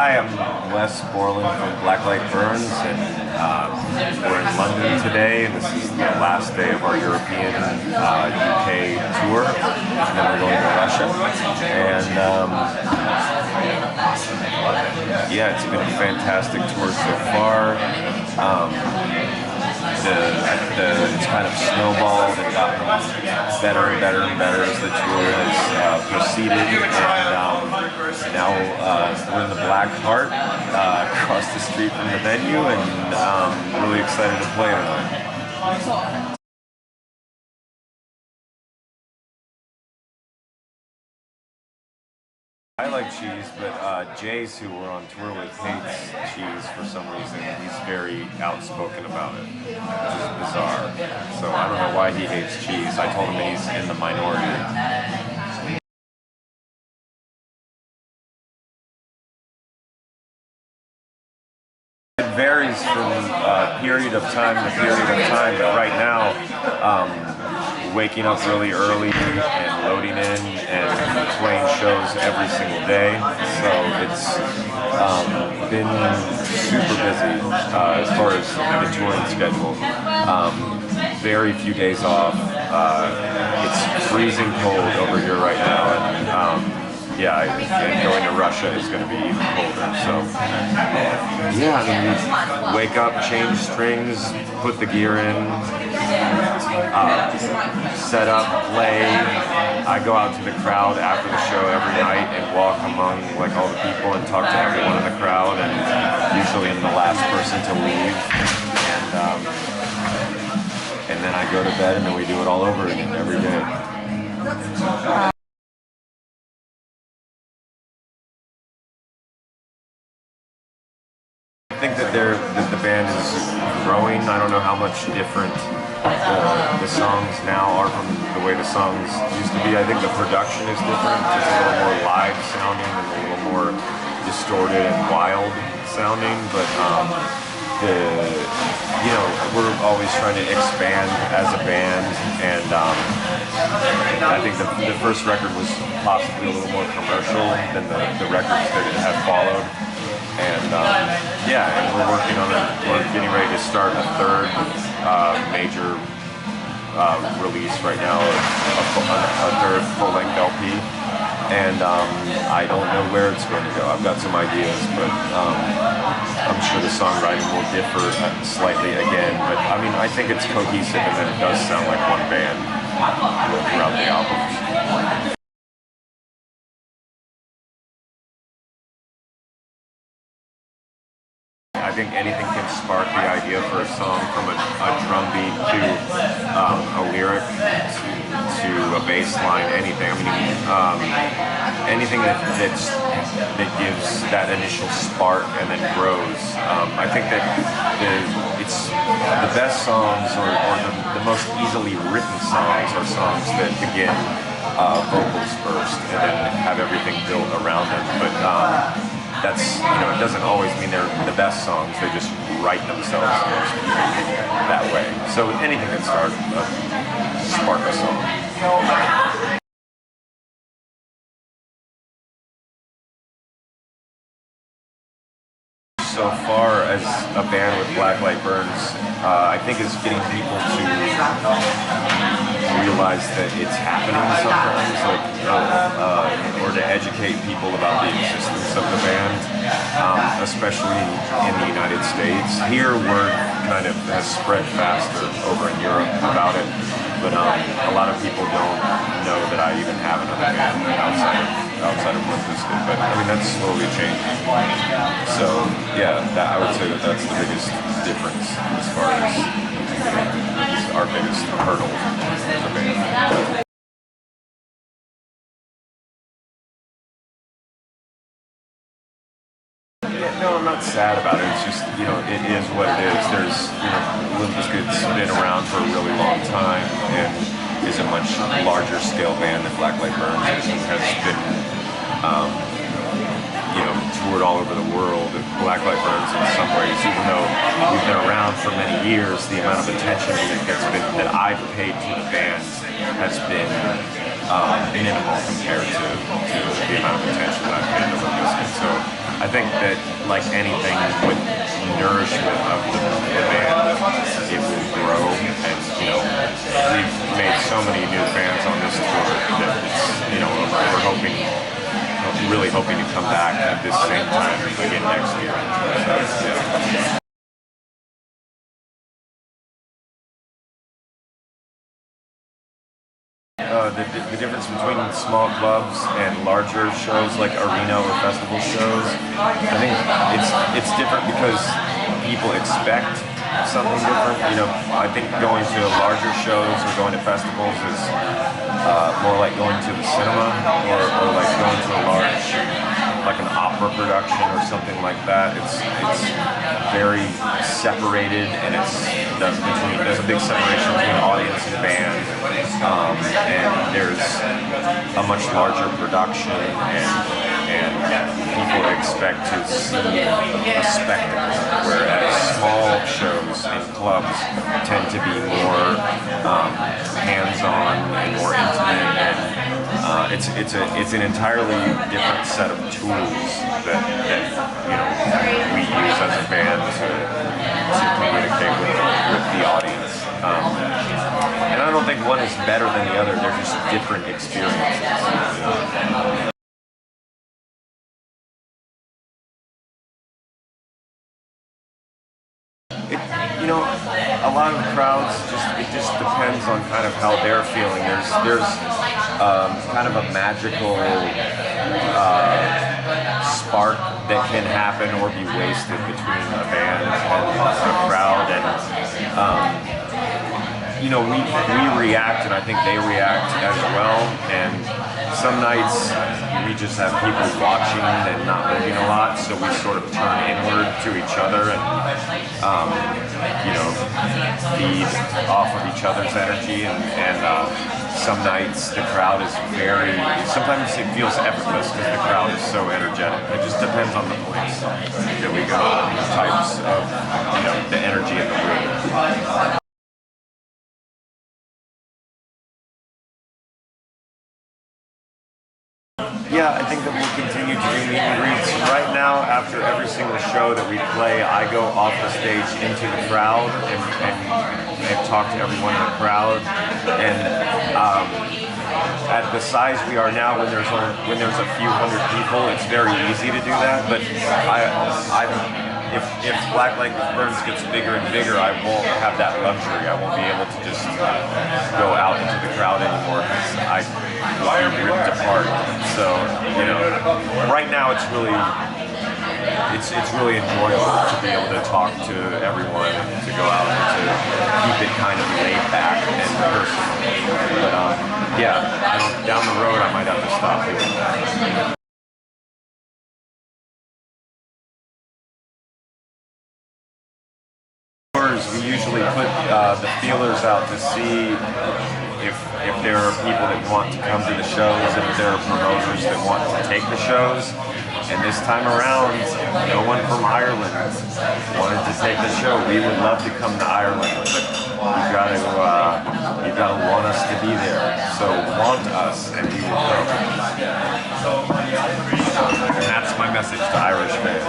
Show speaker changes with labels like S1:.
S1: Hi, I'm Wes Borland from Blacklight Burns, and we're in London today, and this is the last day of our European UK tour, and then we're going to Russia. And yeah, it's been a fantastic tour so far. It's kind of snowballed and gotten better and better and better as the tour has proceeded, and now we're in the Black Heart, across the street from the venue, and really excited to play tonight. I like cheese, but Jace, who we're on tour with, hates cheese for some reason. He's very outspoken about it, which is bizarre. So I don't know why he hates cheese. I told him that he's in the minority. It varies from period of time to period of time, but right now, waking up really early and loading in and playing shows every single day, so it's been super busy as far as the touring schedule. Very few days off. It's freezing cold over here right now, and yeah, and going to Russia is going to be even colder. So yeah, I mean, we wake up, change strings, put the gear in, set up, play. I go out to the crowd after the show every night and walk among like all the people and talk to everyone in the crowd, and usually I'm the last person to leave. And then I go to bed, and then we do it all over again every day. I think that the band is growing. I don't know how much different the songs now are from the way the songs used to be. I think the production is different. It's a little more live sounding and a little more distorted and wild sounding. But we're always trying to expand as a band, and I think the first record was possibly a little more commercial than the records that have followed. And yeah, and we're getting ready to start a third major release right now, a third full-length LP, and I don't know where it's going to go. I've got some ideas, but I'm sure the songwriting will differ slightly again, but I mean, I think it's cohesive, and that it does sound like one band throughout the albums. I think anything can spark the idea for a song, from a drum beat to a lyric to a bass line, anything. I mean, anything that gives that initial spark and then grows. I think that it's the best songs, or the most easily written songs, are songs that begin vocals first and then have everything built around them. But that's, it doesn't always mean they're the best songs. They just write themselves that way. So anything can spark a song. So far as a band with Blacklight Burns, I think is getting people to realize that it's happening sometimes, or to educate people about the existence of the band, especially in the United States. Here, word kind of has spread faster over in Europe about it, but a lot of people don't know that I even have another band outside of Limp Bizkit. But I mean, that's slowly changing. So yeah, I would say that that's the biggest difference as far as our biggest hurdle as a band. No, I'm not sad about it. It's just, it is what it is. There's, Limp Bizkit's been around for a really long time and is a much larger scale band than Blacklight Burns, and has been, toured all over the world. Blacklight Burns, in some ways, even though we've been around for many years, the amount of attention that I've paid to the band has been minimal compared to the amount of attention that I've paid to Limp Bizkit. So I think that, like anything with nourishment of the band, it will grow. And we've made so many new fans on this tour that we're really hoping to come back at this same time again next year. So, yeah. The difference between small clubs and larger shows like arena or festival shows, I think it's different because people expect something different. I think going to larger shows or going to festivals is more like going to the cinema or like going to a large, like an opera production or something like that. It's very separated, and there's a big separation between audience and band, and there's a much larger production, and people expect to see a spectacle, whereas small shows in clubs tend to be more hands-on and more intimate, and it's an entirely different set of tools that we use as a band to communicate with the audience. And I don't think one is better than the other. They're just different experiences. A lot of crowds it just depends on kind of how they're feeling. There's kind of a magical spark that can happen or be wasted between a band and a crowd, and we react, and I think they react as well. And some nights we just have people watching and not moving a lot, so we sort of turn inward to each other and feed off of each other's energy. And some nights the crowd is sometimes it feels effortless because the crowd is so energetic. It just depends on the place that we go, the types of the energy in the room. Yeah, I think that we'll continue to do meet and greets. Right now, after every single show that we play, I go off the stage into the crowd and talk to everyone in the crowd. And at the size we are now, when there's a few hundred people, it's very easy to do that. But if Black Language Burns gets bigger and bigger, I won't have that luxury. I won't be able to just go out into the crowd anymore because I will be ripped apart. So, right now it's really enjoyable to be able to talk to everyone and to go out and to keep it kind of laid back and personal. But down the road I might have to stop doing that. We usually put the feelers out to see if there are people that want to come to the shows, and if there are promoters that want to take the shows. And this time around, no one from Ireland wanted to take the show. We would love to come to Ireland, but you've got to want us to be there. So want us, and we will come. And that's my message to Irish fans.